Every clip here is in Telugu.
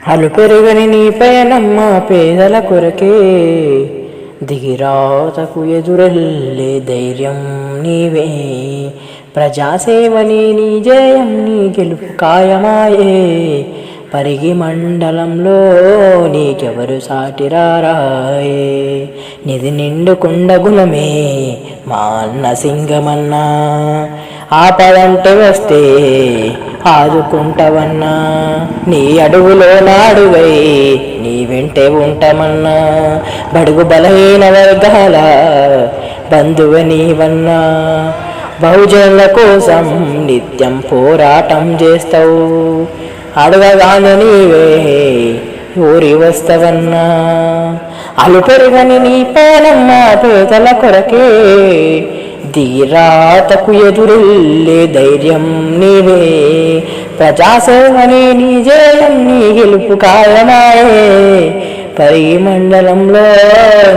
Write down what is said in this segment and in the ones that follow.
అలు పెరుగని నీ పయనమ్మ పేదల కొరకే దిగిరాతకు ఎదురెళ్ళే ధైర్యం నీవే. ప్రజాసేవని నీ జయం నీ గెలుపు ఖాయమాయే. పరిగి మండలంలో నీకెవరు సాటిరారాయే. నిధి నిండు కుండగుణమే మా అన్న సింగమన్నా. ఆపదంటే వస్తే ఆదుకుంటవన్నా. నీ అడుగులో నాడుగై నీ వెంటే ఉంటామన్నా. బడుగు బలహీన వర్గాల బంధువ నీవన్నా. బహుజనుల కోసం నిత్యం పోరాటం చేస్తావు. అడగగానే నీవే ఊరి వస్తవన్నా. అలు పెరుగని నీ పేరమ్మ పేదల కొరకే ధీరాతకు ఎదురెళ్ళే ధైర్యం నీవే. ప్రజాసేవని నీ జయం నీ గెలుపు ఖాయమాయే. పరిగి మండలంలో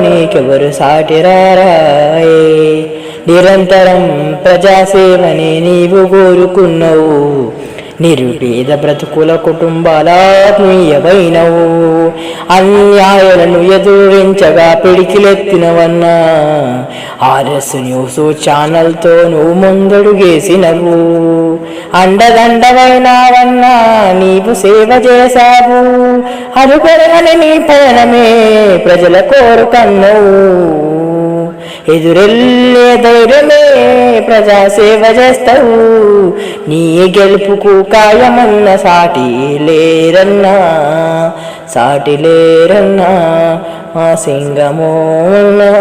నీకెవరు సాటిరారాయే. నిరంతరం ప్రజాసేవని నీవు కోరుకున్నావు. నిరుపేద బ్రతుకుల కుటుంబాల ఆత్మీయమైనవు. అన్యాయాలను ఎదురించగా పిడికిలెత్తినవన్నా. ఆర్ఎస్ న్యూస్ ఛానల్తో నువ్వు ముందడుగేసినవు. అండదండవైనావన్నా నీవు సేవ చేశావు. అరుపెరగని నీ పయనమే ప్రజల కోరుకన్నావు. ఎదురెళ్ళే ధైర్యమే ప్రజాసేవ చేస్తావు. నీ గెలుపుకు ఖాయమన్న సాటి లేరన్నా. సాటి లేరన్నా మా సింగమోన్నా.